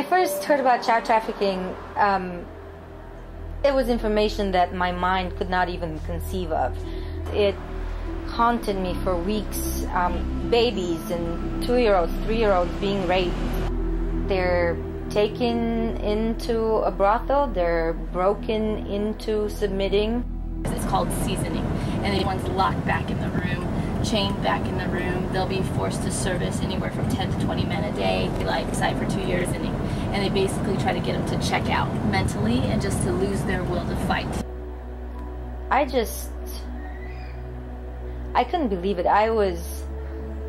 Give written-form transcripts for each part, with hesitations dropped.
I first heard about child trafficking, it was information that my mind could not even conceive of. It haunted me for weeks. Babies and 2-year-olds, 3-year-olds being raped. They're taken into a brothel, they're broken into submitting. It's called seasoning, and everyone's locked back in the room, chained back in the room. They'll be forced to service anywhere from 10 to 20 men a day, like side for 2 years, and they basically try to get them to check out mentally and just to lose their will to fight. I couldn't believe it. I was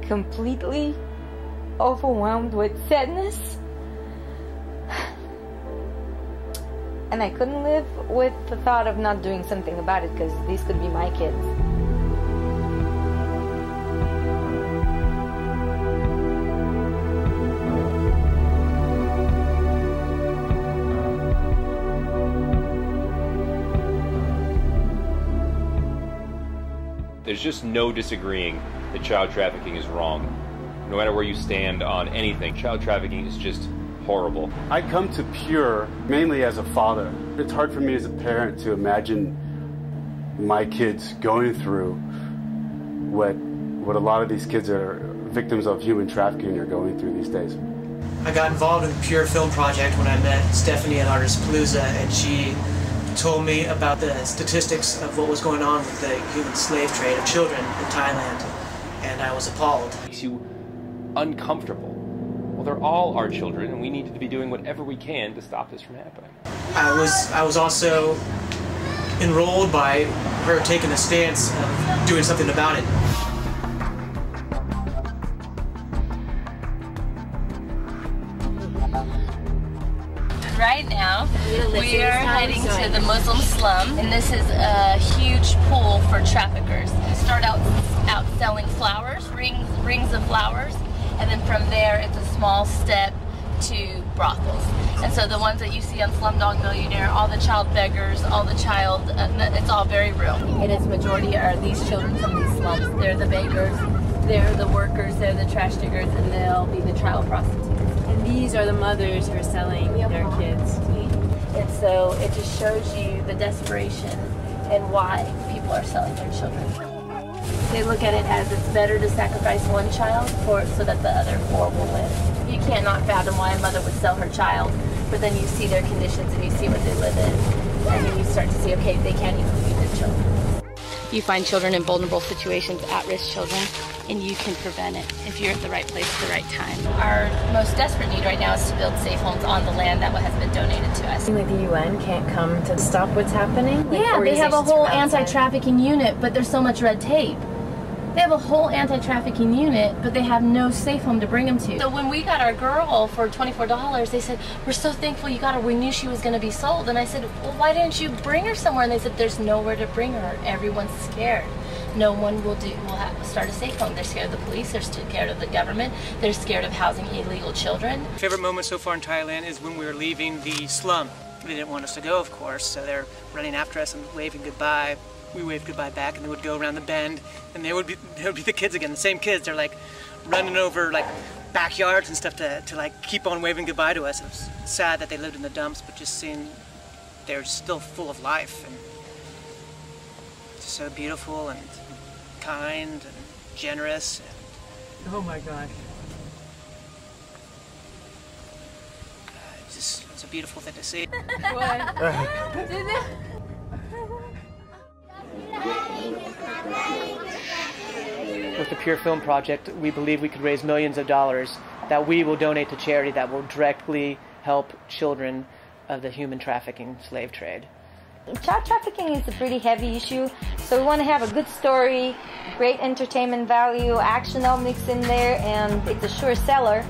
completely overwhelmed with sadness. And I couldn't live with the thought of not doing something about it, because these could be my kids. There's just no disagreeing that child trafficking is wrong. No matter where you stand on anything, child trafficking is just horrible. I come to Pure mainly as a father. It's hard for me as a parent to imagine my kids going through what a lot of these kids are victims of human trafficking are going through these days. I got involved in the Pure Film Project when I met Stephanie at Artistpalooza, and she told me about the statistics of what was going on with the human slave trade of children in Thailand, and I was appalled. It makes you uncomfortable. Well, they're all our children, and we need to be doing whatever we can to stop this from happening. I was also enrolled by her taking a stance of doing something about it. Right now, we are heading to the Muslim slum, and this is a huge pool for traffickers. They start out selling flowers, rings of flowers, and then from there it's a small step to brothels. And so the ones that you see on Slumdog Millionaire, all the child beggars, all the child, it's all very real. And its majority are these children from these slums. They're the beggars, they're the workers, they're the trash diggers, and they'll be the child prostitutes. And these are the mothers who are selling their kids. And so it just shows you the desperation and why people are selling their children. They look at it as it's better to sacrifice one child so that the other 4 will live. You cannot fathom why a mother would sell her child, but then you see their conditions and you see what they live in, and then you start to see, okay, they can't even feed their children. You find children in vulnerable situations, at-risk children, and you can prevent it if you're at the right place at the right time. Our most desperate need right now is to build safe homes on the land that has been donated to us. Like the UN can't come to stop what's happening? Yeah, they have a whole anti-trafficking unit, but there's so much red tape. They have a whole anti-trafficking unit, but they have no safe home to bring them to. So when we got our girl for $24, they said, we're so thankful you got her. We knew she was going to be sold. And I said, well, why didn't you bring her somewhere? And they said, there's nowhere to bring her. Everyone's scared. No one will start a safe home. They're scared of the police. They're scared of the government. They're scared of housing illegal children. My favorite moment so far in Thailand is when we were leaving the slum. They didn't want us to go, of course, so they're running after us and waving goodbye. We waved goodbye back, and they would go around the bend, and they would be the kids again, the same kids. They're like running over like backyards and stuff to like keep on waving goodbye to us. It was sad that they lived in the dumps, but just seeing they're still full of life and just so beautiful and kind and generous. Oh my gosh. It's a beautiful thing to see. With the Pure Film Project, we believe we could raise millions of dollars that we will donate to charity that will directly help children of the human trafficking slave trade. Child trafficking is a pretty heavy issue, so we want to have a good story, great entertainment value, action all mixed in there, and it's a sure seller.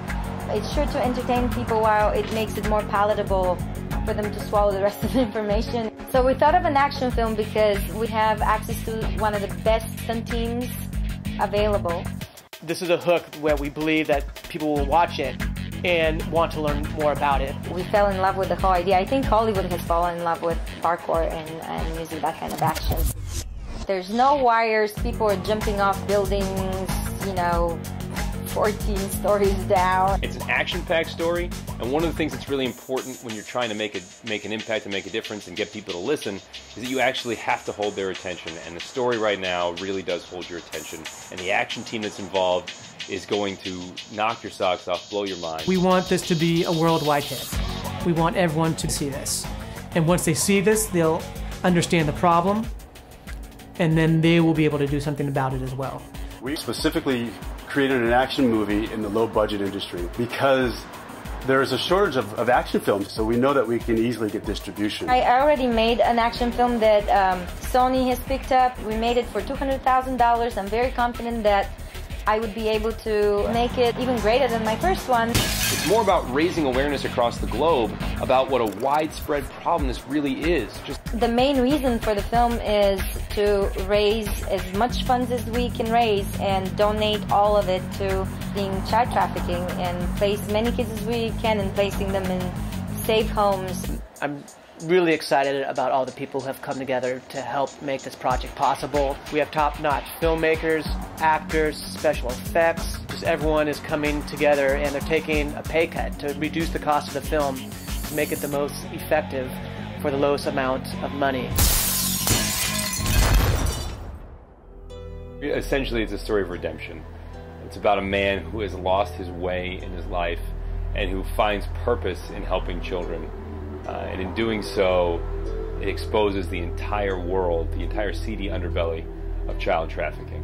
It's sure to entertain people while it makes it more palatable for them to swallow the rest of the information. So we thought of an action film because we have access to one of the best stunt teams available. This is a hook where we believe that people will watch it and want to learn more about it. We fell in love with the whole idea. I think Hollywood has fallen in love with parkour and using that kind of action. There's no wires, people are jumping off buildings, 14 stories down. It's an action-packed story, and And one of the things that's really important when you're trying to make an impact and make a difference and get people to listen is that you actually have to hold their attention. And the story right now really does hold your attention. And the action team that's involved is going to knock your socks off, blow your mind. We want this to be a worldwide hit. We want everyone to see this. And once they see this, they'll understand the problem, and then they will be able to do something about it as well. We specifically created an action movie in the low-budget industry because there is a shortage of action films, so we know that we can easily get distribution. I already made an action film that Sony has picked up. We made it for $200,000. I'm very confident that I would be able to make it even greater than my first one. It's more about raising awareness across the globe about what a widespread problem this really is. The main reason for the film is to raise as much funds as we can raise and donate all of it to being child trafficking and place as many kids as we can and placing them in safe homes. I'm really excited about all the people who have come together to help make this project possible. We have top-notch filmmakers, actors, special effects. Just everyone is coming together and they're taking a pay cut to reduce the cost of the film to make it the most effective for the lowest amount of money. Essentially, it's a story of redemption. It's about a man who has lost his way in his life and who finds purpose in helping children. And in doing so, it exposes the entire world, the entire seedy underbelly of child trafficking.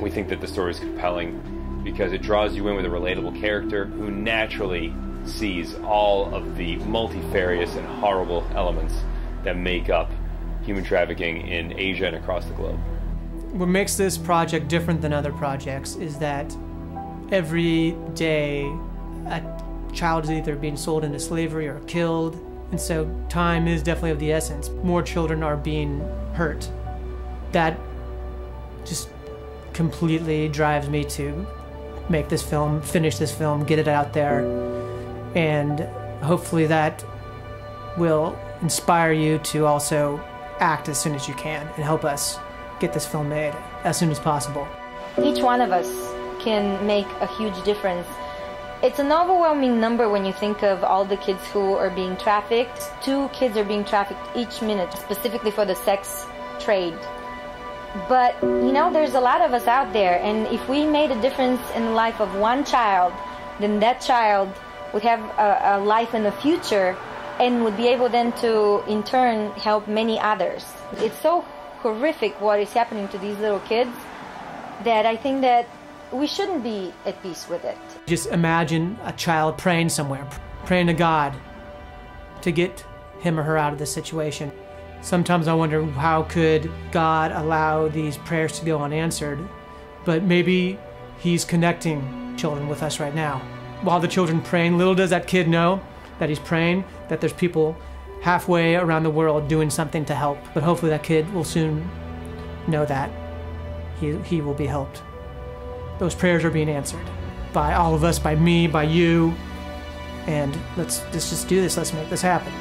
We think that the story is compelling because it draws you in with a relatable character who naturally sees all of the multifarious and horrible elements that make up human trafficking in Asia and across the globe. What makes this project different than other projects is that every day a child is either being sold into slavery or killed. And so time is definitely of the essence. More children are being hurt. That just completely drives me to make this film, finish this film, get it out there. And hopefully that will inspire you to also act as soon as you can and help us get this film made as soon as possible. Each one of us can make a huge difference. It's an overwhelming number when you think of all the kids who are being trafficked. 2 kids are being trafficked each minute, specifically for the sex trade. But, you know, there's a lot of us out there, and if we made a difference in the life of one child, then that child would have a life in the future and would be able then to, in turn, help many others. It's so horrific what is happening to these little kids that I think that we shouldn't be at peace with it. Just imagine a child praying somewhere, praying to God to get him or her out of this situation. Sometimes I wonder, how could God allow these prayers to go unanswered? But maybe he's connecting children with us right now. While the children praying, little does that kid know that he's praying, that there's people halfway around the world doing something to help. But hopefully that kid will soon know that he will be helped. Those prayers are being answered by all of us, by me, by you, and let's just do this. Let's make this happen.